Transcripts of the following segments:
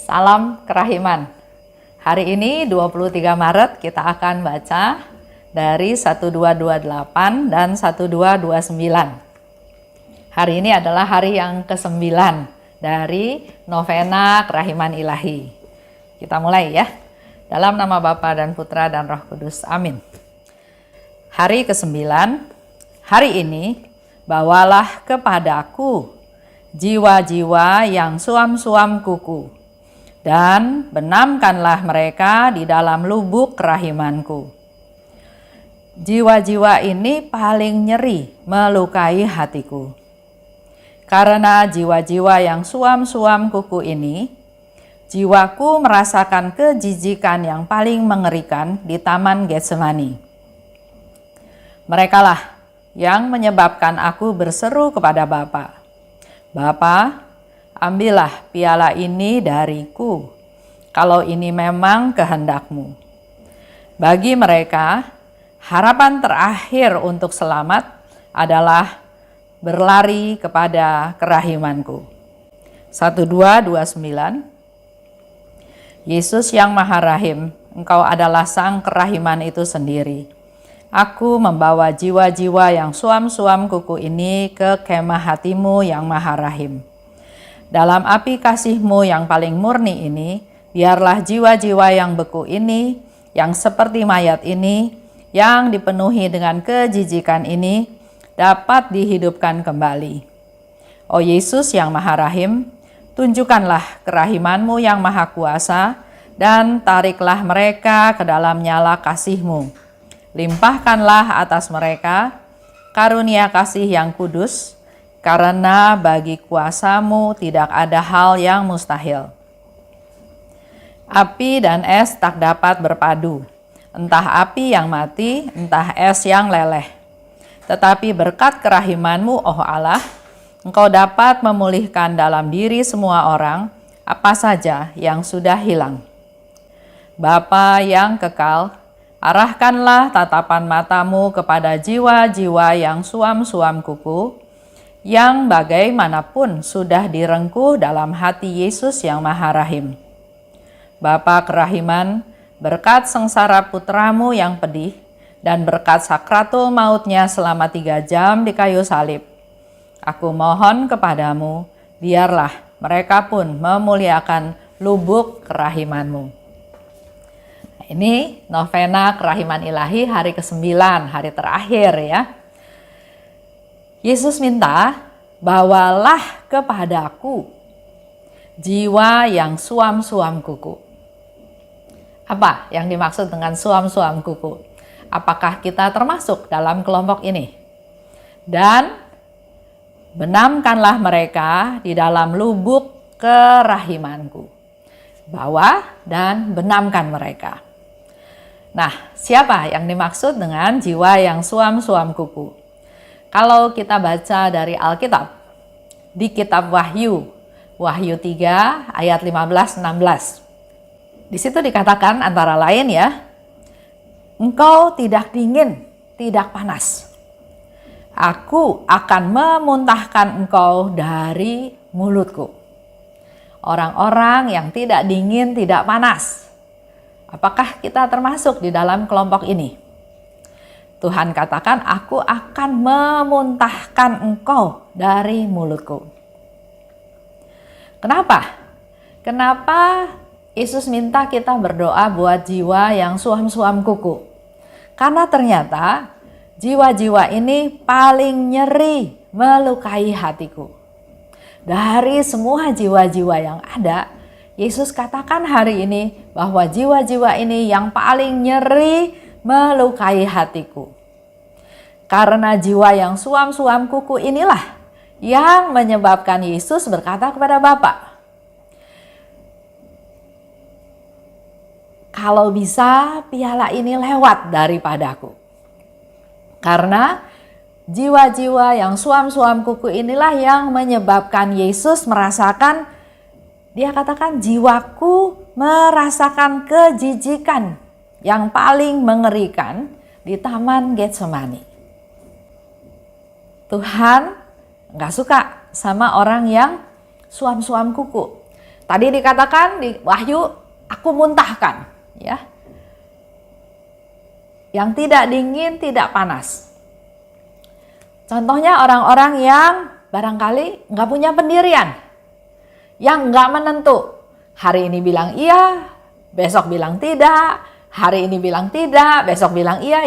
Salam kerahiman. Hari ini 23 Maret kita akan baca dari 1228 dan 1229. Hari ini adalah hari yang ke-9 dari novena kerahiman ilahi. Kita mulai ya. Dalam nama Bapa dan Putra dan Roh Kudus. Amin. Hari ke-9. Hari ini bawalah kepadaku jiwa-jiwa yang suam-suam kuku, dan benamkanlah mereka di dalam lubuk kerahimanku. Jiwa-jiwa ini paling nyeri melukai hatiku. Karena jiwa-jiwa yang suam-suam kuku ini, jiwaku merasakan kejijikan yang paling mengerikan di Taman Getsemani. Merekalah yang menyebabkan aku berseru kepada Bapa, Bapa, ambillah piala ini dariku, kalau ini memang kehendak-Mu. Bagi mereka, harapan terakhir untuk selamat adalah berlari kepada kerahimanku. 1229. Yesus yang Maha Rahim, Engkau adalah Sang Kerahiman itu sendiri. Aku membawa jiwa-jiwa yang suam-suam kuku ini ke kemah hati-Mu yang Maha Rahim. Dalam api kasih-Mu yang paling murni ini, biarlah jiwa-jiwa yang beku ini, yang seperti mayat ini, yang dipenuhi dengan kejijikan ini, dapat dihidupkan kembali. Oh Yesus yang Maha Rahim, tunjukkanlah kerahiman-Mu yang Maha Kuasa, dan tariklah mereka ke dalam nyala kasih-Mu. Limpahkanlah atas mereka karunia kasih yang kudus, karena bagi kuasa-Mu tidak ada hal yang mustahil. Api dan es tak dapat berpadu, entah api yang mati, entah es yang leleh. Tetapi berkat kerahiman-Mu, oh Allah, Engkau dapat memulihkan dalam diri semua orang apa saja yang sudah hilang. Bapa yang kekal, arahkanlah tatapan mata-Mu kepada jiwa-jiwa yang suam-suam kuku, yang bagaimanapun sudah direngkuh dalam hati Yesus yang Maha Rahim. Bapa kerahiman, berkat sengsara putra-Mu yang pedih, dan berkat sakratul mautnya selama 3 jam di kayu salib, aku mohon kepadamu, biarlah mereka pun memuliakan lubuk kerahiman-Mu. Ini novena kerahiman ilahi hari ke-9, hari terakhir ya. Yesus minta, bawalah kepadaku jiwa yang suam-suam kuku. Apa yang dimaksud dengan suam-suam kuku? Apakah kita termasuk dalam kelompok ini? Dan benamkanlah mereka di dalam lubuk kerahimanku. Bawa dan benamkan mereka. Nah, siapa yang dimaksud dengan jiwa yang suam-suam kuku? Kalau kita baca dari Alkitab, di kitab Wahyu 3 ayat 15-16. Di situ dikatakan antara lain ya, Engkau tidak dingin, tidak panas. Aku akan memuntahkan engkau dari mulutku. Orang-orang yang tidak dingin, tidak panas. Apakah kita termasuk di dalam kelompok ini? Tuhan katakan, aku akan memuntahkan engkau dari mulutku. Kenapa? Kenapa Yesus minta kita berdoa buat jiwa yang suam-suam kuku? Karena ternyata jiwa-jiwa ini paling nyeri melukai hatiku. Dari semua jiwa-jiwa yang ada, Yesus katakan hari ini bahwa jiwa-jiwa ini yang paling nyeri melukai hatiku. Karena jiwa yang suam-suam kuku inilah yang menyebabkan Yesus berkata kepada Bapa, kalau bisa piala ini lewat daripadaku. Karena jiwa-jiwa yang suam-suam kuku inilah yang menyebabkan Yesus merasakan, dia katakan, jiwaku merasakan kejijikan yang paling mengerikan di Taman Getsemani. Tuhan nggak suka sama orang yang suam-suam kuku. Tadi dikatakan di Wahyu, aku muntahkan, ya. Yang tidak dingin, tidak panas. Contohnya orang-orang yang barangkali nggak punya pendirian, yang nggak menentu. Hari ini bilang iya, besok bilang tidak. Hari ini bilang tidak, besok bilang iya.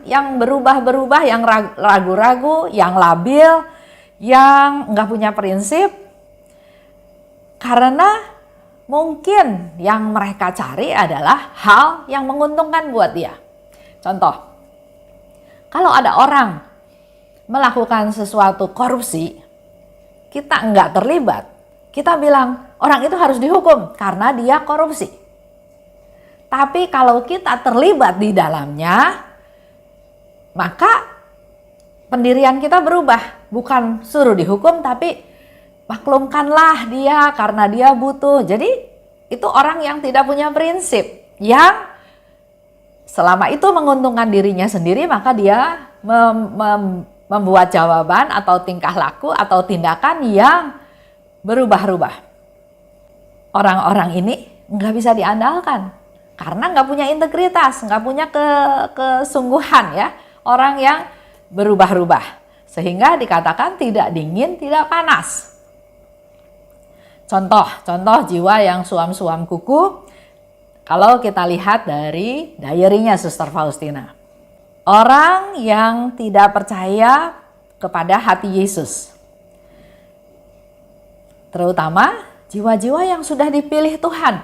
Yang berubah-berubah, yang ragu-ragu, yang labil, yang nggak punya prinsip. Karena mungkin yang mereka cari adalah hal yang menguntungkan buat dia. Contoh, kalau ada orang melakukan sesuatu korupsi, kita nggak terlibat, kita bilang orang itu harus dihukum karena dia korupsi. Tapi kalau kita terlibat di dalamnya, maka pendirian kita berubah. Bukan suruh dihukum, tapi maklumkanlah dia karena dia butuh. Jadi itu orang yang tidak punya prinsip, yang selama itu menguntungkan dirinya sendiri, maka dia membuat jawaban atau tingkah laku atau tindakan yang berubah-ubah. Orang-orang ini nggak bisa diandalkan karena nggak punya integritas, nggak punya kesungguhan, ya. Orang yang berubah-ubah, sehingga dikatakan tidak dingin, tidak panas. Contoh jiwa yang suam-suam kuku. Kalau kita lihat dari diary-nya Suster Faustina. Orang yang tidak percaya kepada hati Yesus. Terutama jiwa-jiwa yang sudah dipilih Tuhan.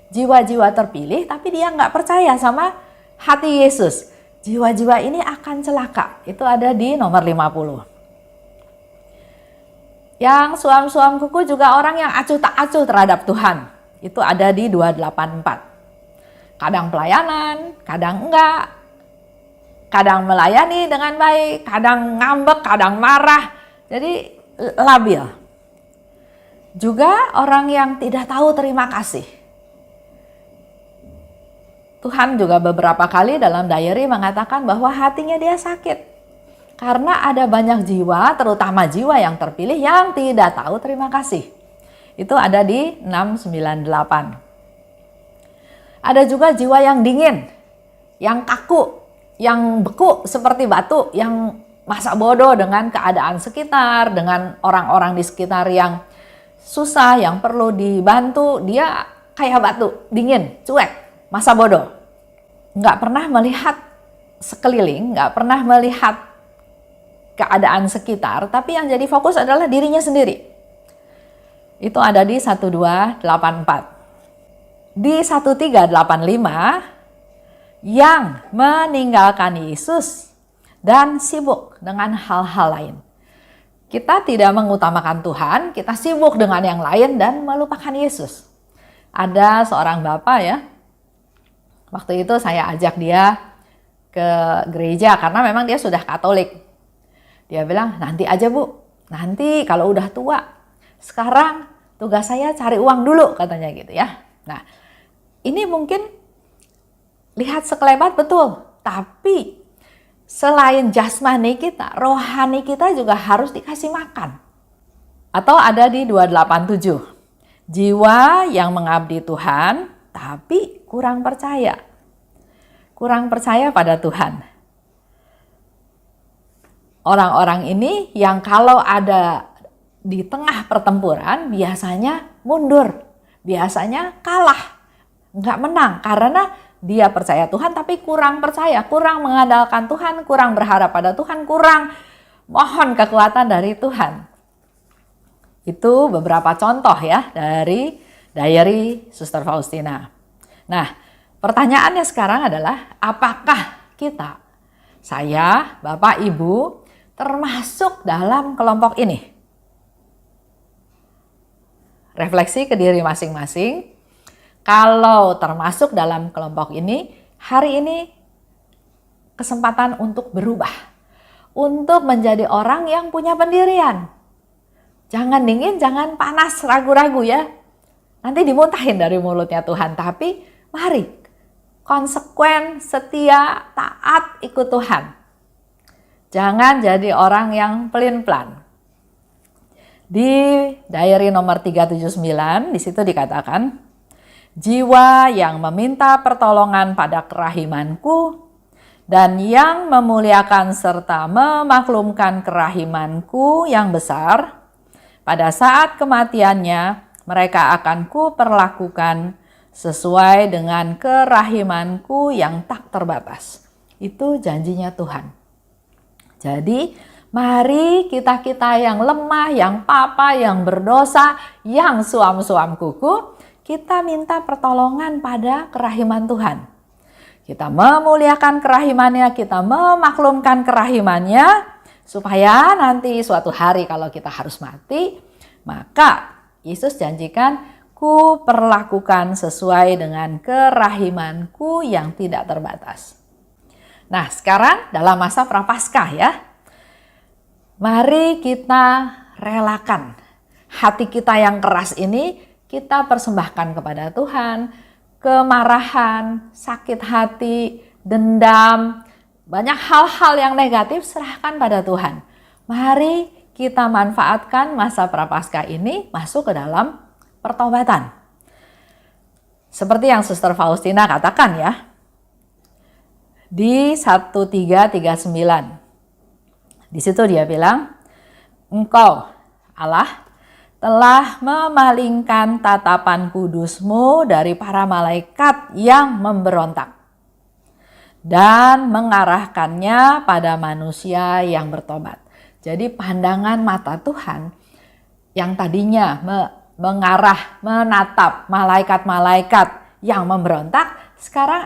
Jiwa-jiwa terpilih tapi dia nggak percaya sama hati Yesus. Jiwa-jiwa ini akan celaka. Itu ada di nomor 50. Yang suam-suam kuku juga orang yang acuh tak acuh terhadap Tuhan. Itu ada di 284. Kadang pelayanan, kadang enggak. Kadang melayani dengan baik, kadang ngambek, kadang marah. Jadi labil. Juga orang yang tidak tahu terima kasih. Tuhan juga beberapa kali dalam diary mengatakan bahwa hatinya dia sakit. Karena ada banyak jiwa, terutama jiwa yang terpilih, yang tidak tahu terima kasih. Itu ada di 698. Ada juga jiwa yang dingin, yang kaku, yang beku seperti batu, yang masa bodoh dengan keadaan sekitar, dengan orang-orang di sekitar yang susah, yang perlu dibantu. Dia kayak batu, dingin, cuek, masa bodoh. Nggak pernah melihat sekeliling, nggak pernah melihat keadaan sekitar, tapi yang jadi fokus adalah dirinya sendiri. Itu ada di 1284. Di 1385, yang meninggalkan Yesus dan sibuk dengan hal-hal lain. Kita tidak mengutamakan Tuhan, kita sibuk dengan yang lain dan melupakan Yesus. Ada seorang bapak, ya, waktu itu saya ajak dia ke gereja karena memang dia sudah Katolik. Dia bilang, nanti aja Bu, nanti kalau udah tua. Sekarang tugas saya cari uang dulu, katanya gitu, ya. Nah, ini mungkin lihat sekelebat betul, tapi selain jasmani kita, rohani kita juga harus dikasih makan. Atau ada di 287, jiwa yang mengabdi Tuhan tapi kurang percaya. Kurang percaya pada Tuhan. Orang-orang ini yang kalau ada di tengah pertempuran biasanya mundur, biasanya kalah. Nggak menang karena dia percaya Tuhan tapi kurang percaya, kurang mengandalkan Tuhan, kurang berharap pada Tuhan, kurang mohon kekuatan dari Tuhan. Itu beberapa contoh, ya, dari diary Suster Faustina. Nah, pertanyaannya sekarang adalah apakah kita, saya, Bapak, Ibu, termasuk dalam kelompok ini? Refleksi ke diri masing-masing. Kalau termasuk dalam kelompok ini, hari ini kesempatan untuk berubah. Untuk menjadi orang yang punya pendirian. Jangan dingin, jangan panas, ragu-ragu, ya. Nanti dimuntahin dari mulutnya Tuhan. Tapi mari, konsekuen, setia, taat, ikut Tuhan. Jangan jadi orang yang pelin-pelan. Di diary nomor 379 di situ dikatakan, jiwa yang meminta pertolongan pada kerahimanku dan yang memuliakan serta memaklumkan kerahimanku yang besar, pada saat kematiannya mereka akan kuperlakukan sesuai dengan kerahimanku yang tak terbatas. Itu janjinya Tuhan. Jadi mari kita-kita yang lemah, yang papa, yang berdosa, yang suam-suam kuku, kita minta pertolongan pada kerahiman Tuhan. Kita memuliakan kerahimannya, kita memaklumkan kerahimannya, supaya nanti suatu hari kalau kita harus mati, maka Yesus janjikan, ku perlakukan sesuai dengan kerahimanku yang tidak terbatas. Nah, sekarang dalam masa Prapaskah ya, mari kita relakan hati kita yang keras ini, kita persembahkan kepada Tuhan. Kemarahan, sakit hati, dendam, banyak hal-hal yang negatif serahkan pada Tuhan. Mari kita manfaatkan masa Prapaskah ini masuk ke dalam pertobatan. Seperti yang Suster Faustina katakan ya, di 1339. Di situ dia bilang, Engkau Allah telah memalingkan tatapan kudus-Mu dari para malaikat yang memberontak dan mengarahkannya pada manusia yang bertobat. Jadi pandangan mata Tuhan yang tadinya menatap malaikat-malaikat yang memberontak, sekarang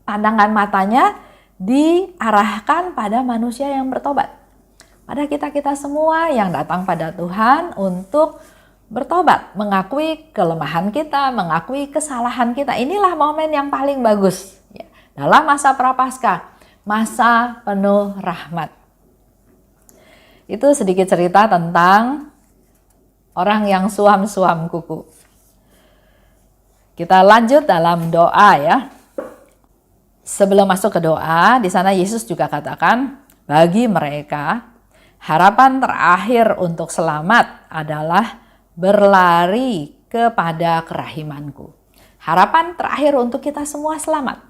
pandangan matanya diarahkan pada manusia yang bertobat. Pada kita-kita semua yang datang pada Tuhan untuk bertobat, mengakui kelemahan kita, mengakui kesalahan kita. Inilah momen yang paling bagus ya, dalam masa Prapaskah, masa penuh rahmat. Itu sedikit cerita tentang orang yang suam-suam kuku. Kita lanjut dalam doa ya. Sebelum masuk ke doa, di sana Yesus juga katakan, bagi mereka harapan terakhir untuk selamat adalah berlari kepada kerahimanku. Harapan terakhir untuk kita semua selamat.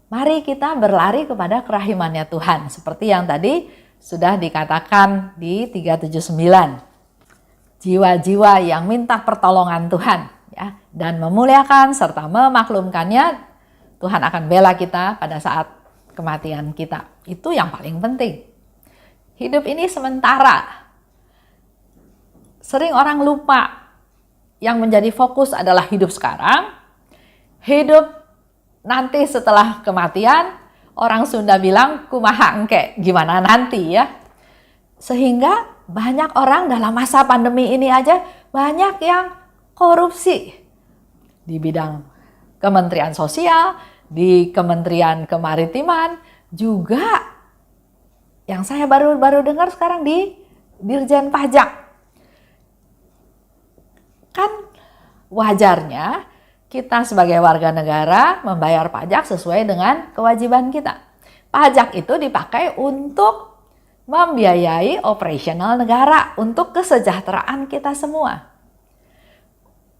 Mari kita berlari kepada kerahimannya Tuhan. Seperti yang tadi sudah dikatakan di 379. Jiwa-jiwa yang minta pertolongan Tuhan ya, dan memuliakan serta memaklumkannya, Tuhan akan bela kita pada saat kematian kita. Itu yang paling penting. Hidup ini sementara. Sering orang lupa yang menjadi fokus adalah hidup sekarang. Hidup nanti setelah kematian, orang Sunda bilang kumaha engke, gimana nanti ya. Sehingga banyak orang dalam masa pandemi ini aja banyak yang korupsi di bidang Kementerian Sosial, di Kementerian Kemaritiman, juga yang saya baru dengar sekarang di Dirjen Pajak. Kan wajarnya kita sebagai warga negara membayar pajak sesuai dengan kewajiban kita. Pajak itu dipakai untuk membiayai operasional negara, untuk kesejahteraan kita semua.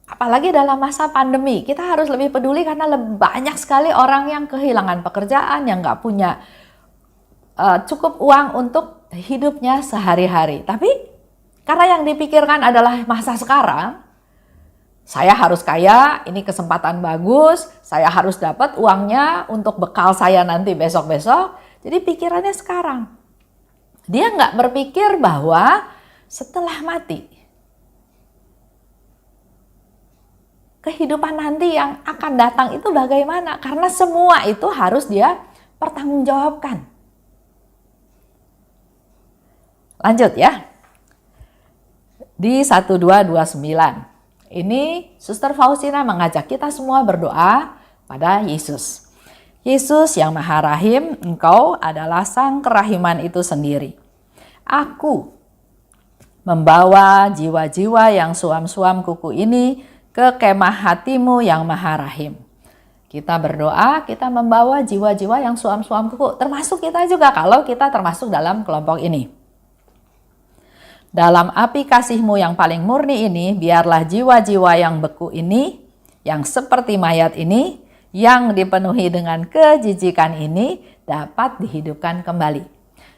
Apalagi dalam masa pandemi, kita harus lebih peduli karena banyak sekali orang yang kehilangan pekerjaan, yang nggak punya cukup uang untuk hidupnya sehari-hari. Tapi karena yang dipikirkan adalah masa sekarang, saya harus kaya, ini kesempatan bagus, saya harus dapat uangnya untuk bekal saya nanti besok-besok. Jadi pikirannya sekarang. Dia nggak berpikir bahwa setelah mati, kehidupan nanti yang akan datang itu bagaimana? Karena semua itu harus dia pertanggungjawabkan. Lanjut ya. Di 1229. Ini Suster Faustina mengajak kita semua berdoa pada Yesus. Yesus yang Maha Rahim, Engkau adalah Sang Kerahiman itu sendiri. Aku membawa jiwa-jiwa yang suam-suam kuku ini ke kemah hatimu yang Maha Rahim. Kita berdoa, kita membawa jiwa-jiwa yang suam-suam kuku. Termasuk kita juga kalau kita termasuk dalam kelompok ini. Dalam api kasih-Mu yang paling murni ini, biarlah jiwa-jiwa yang beku ini, yang seperti mayat ini, yang dipenuhi dengan kejijikan ini, dapat dihidupkan kembali.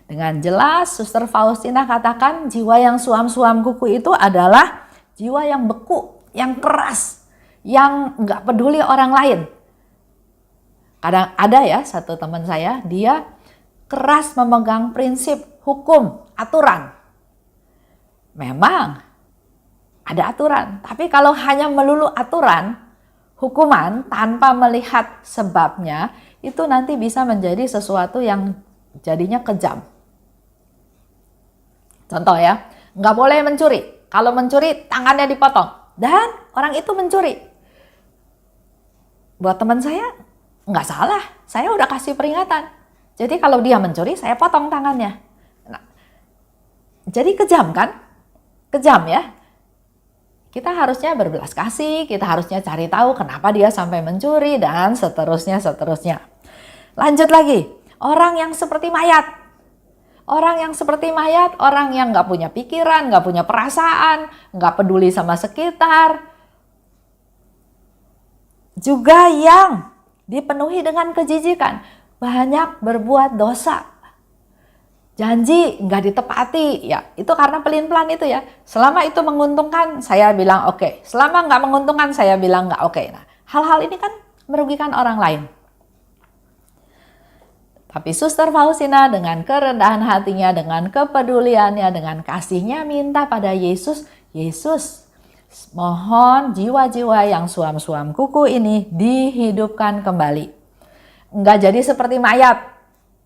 Dengan jelas, Suster Faustina katakan jiwa yang suam-suam kuku itu adalah jiwa yang beku, yang keras, yang nggak peduli orang lain. Kadang ada ya satu teman saya, dia keras memegang prinsip, hukum, aturan. Memang ada aturan, tapi kalau hanya melulu aturan, hukuman tanpa melihat sebabnya, itu nanti bisa menjadi sesuatu yang jadinya kejam. Contoh ya, nggak boleh mencuri. Kalau mencuri, tangannya dipotong. Dan orang itu mencuri. Buat teman saya, nggak salah. Saya udah kasih peringatan. Jadi kalau dia mencuri, saya potong tangannya. Nah, jadi kejam kan? Kejam ya. Kita harusnya berbelas kasih, kita harusnya cari tahu kenapa dia sampai mencuri, dan seterusnya. Lanjut lagi, orang yang seperti mayat. Orang yang seperti mayat, orang yang nggak punya pikiran, nggak punya perasaan, nggak peduli sama sekitar. Juga yang dipenuhi dengan kejijikan, banyak berbuat dosa. Janji nggak ditepati, ya itu karena pelin-pelan itu ya. Selama itu menguntungkan, saya bilang oke. Selama nggak menguntungkan, saya bilang nggak oke. Nah, hal-hal ini kan merugikan orang lain. Tapi Suster Faustina dengan kerendahan hatinya, dengan kepeduliannya, dengan kasihnya minta pada Yesus, Yesus mohon jiwa-jiwa yang suam-suam kuku ini dihidupkan kembali. Enggak jadi seperti mayat,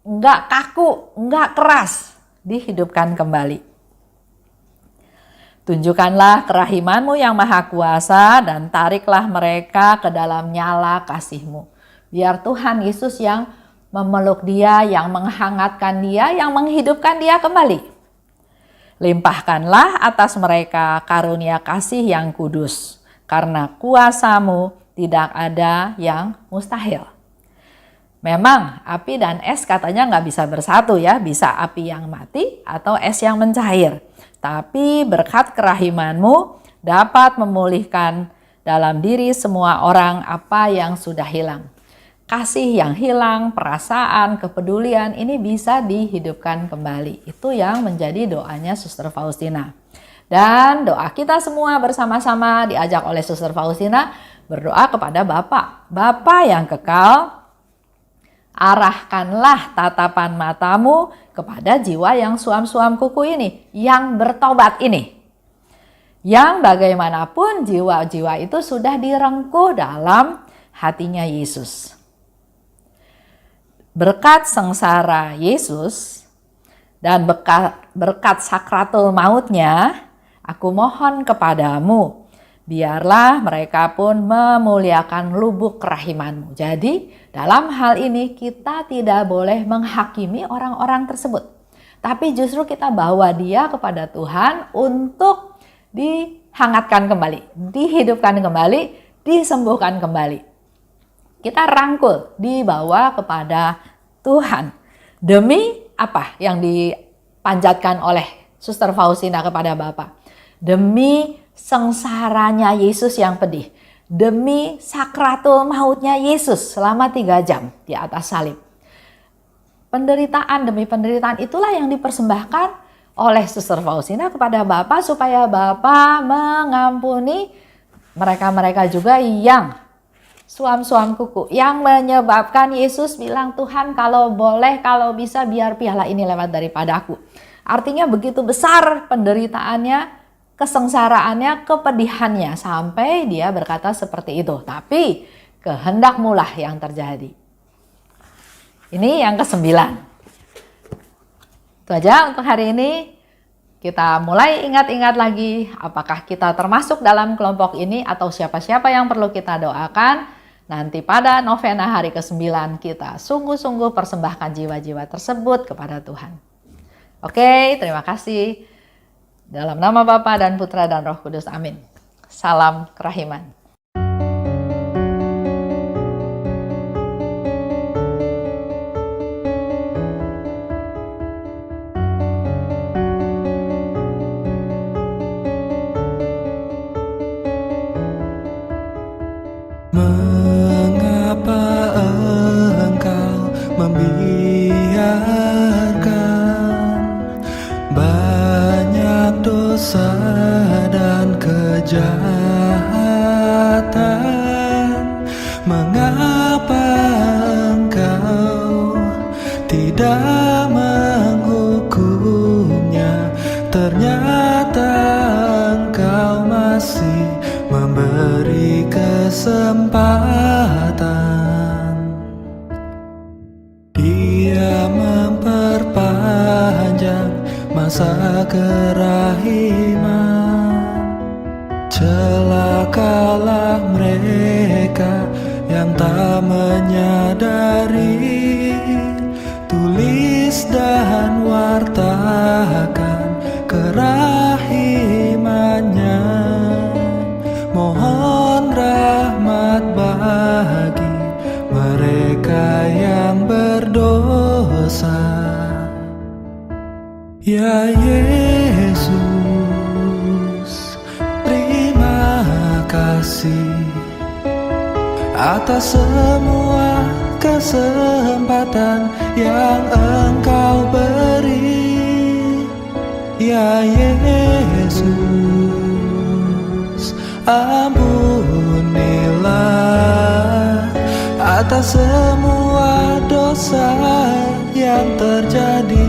enggak kaku, enggak keras, dihidupkan kembali. Tunjukkanlah kerahiman-Mu yang maha kuasa dan tariklah mereka ke dalam nyala kasih-Mu. Biar Tuhan Yesus yang memeluk dia, yang menghangatkan dia, yang menghidupkan dia kembali. Limpahkanlah atas mereka karunia kasih yang kudus, karena kuasa-Mu tidak ada yang mustahil. Memang api dan es katanya nggak bisa bersatu ya, bisa api yang mati atau es yang mencair. Tapi berkat kerahiman-Mu dapat memulihkan dalam diri semua orang apa yang sudah hilang. Kasih yang hilang, perasaan, kepedulian ini bisa dihidupkan kembali. Itu yang menjadi doanya Suster Faustina. Dan doa kita semua bersama-sama diajak oleh Suster Faustina berdoa kepada Bapa. Bapa yang kekal, arahkanlah tatapan mata-Mu kepada jiwa yang suam-suam kuku ini, yang bertobat ini. Yang bagaimanapun jiwa-jiwa itu sudah direngkuh dalam hatinya Yesus. Berkat sengsara Yesus dan berkat sakratul mautnya, aku mohon kepadamu, biarlah mereka pun memuliakan lubuk kerahiman-Mu. Jadi dalam hal ini kita tidak boleh menghakimi orang-orang tersebut. Tapi justru kita bawa dia kepada Tuhan untuk dihangatkan kembali, dihidupkan kembali, disembuhkan kembali. Kita rangkul, dibawa kepada Tuhan. Demi apa yang dipanjatkan oleh Suster Faustina kepada Bapa? Demi sengsaranya Yesus yang pedih. Demi sakratul mautnya Yesus selama 3 jam di atas salib. Penderitaan demi penderitaan itulah yang dipersembahkan oleh Suster Faustina kepada Bapa supaya Bapa mengampuni mereka-mereka juga yang suam-suam kuku, yang menyebabkan Yesus bilang, Tuhan kalau boleh, kalau bisa biar piala ini lewat daripada aku. Artinya begitu besar penderitaannya, kesengsaraannya, kepedihannya, sampai dia berkata seperti itu. Tapi kehendak-Mu lah yang terjadi. Ini yang ke-9. Itu aja untuk hari ini. Kita mulai ingat-ingat lagi apakah kita termasuk dalam kelompok ini atau siapa-siapa yang perlu kita doakan. Nanti pada novena hari ke-9 kita sungguh-sungguh persembahkan jiwa-jiwa tersebut kepada Tuhan. Oke, terima kasih. Dalam nama Bapa dan Putra dan Roh Kudus, amin. Salam kerahiman. Mengapa Engkau membiarkan banyak dosa dan kejahatan? Mengapa Engkau tidak menghukumnya? Ternyata Engkau masih memberi kesempatan. Dia memperpanjang masa kerahiman. Celakalah mereka yang tak menyadari. Tulis dan wartakan kerahimannya. Mohon rahmat bagi mereka yang berdosa. Ya Yesus, terima kasih atas semua kesempatan yang Engkau beri. Ya Yesus, ampunilah atas semua dosa yang terjadi.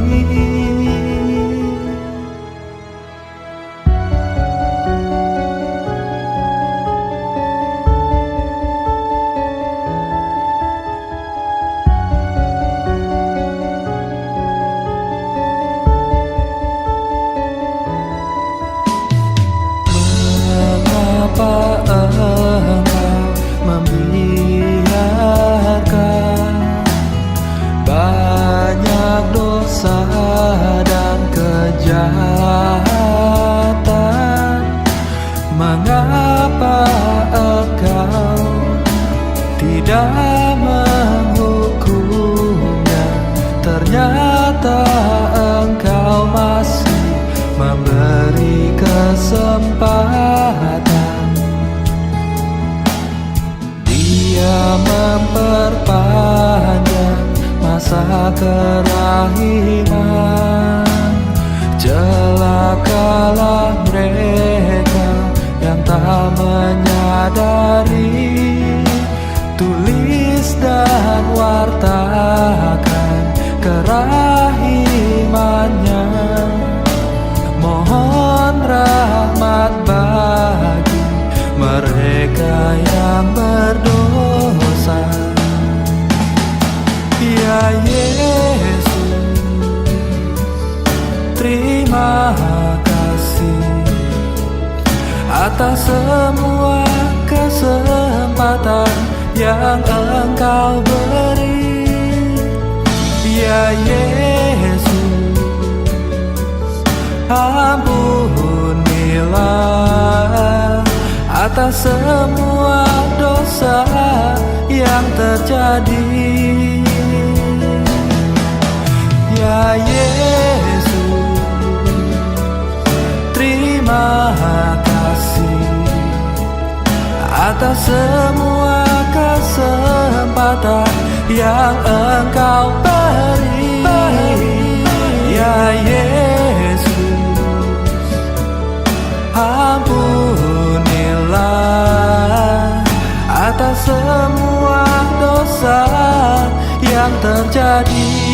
Mengapa Engkau membiarkan banyak dosa dan kejahatan? Mengapa Engkau tidak menghukumnya? Ternyata Engkau masih memberi kesempatan. Dia memperpanjang masa kerahiman. Celakalah mereka yang tak menyadari. Tulis dan wartakan kerahimannya. Mohon rahmat bagi mereka yang berdosa. Ya Yesus, terima kasih atas semua kesempatan yang Engkau beri. Ya Yesus, ampunilah atas semua dosa yang terjadi. Ya Yesus, terima kasih atas semua kesempatan yang Engkau beri. Ya Yesus, ampunilah atas semua dosa yang terjadi.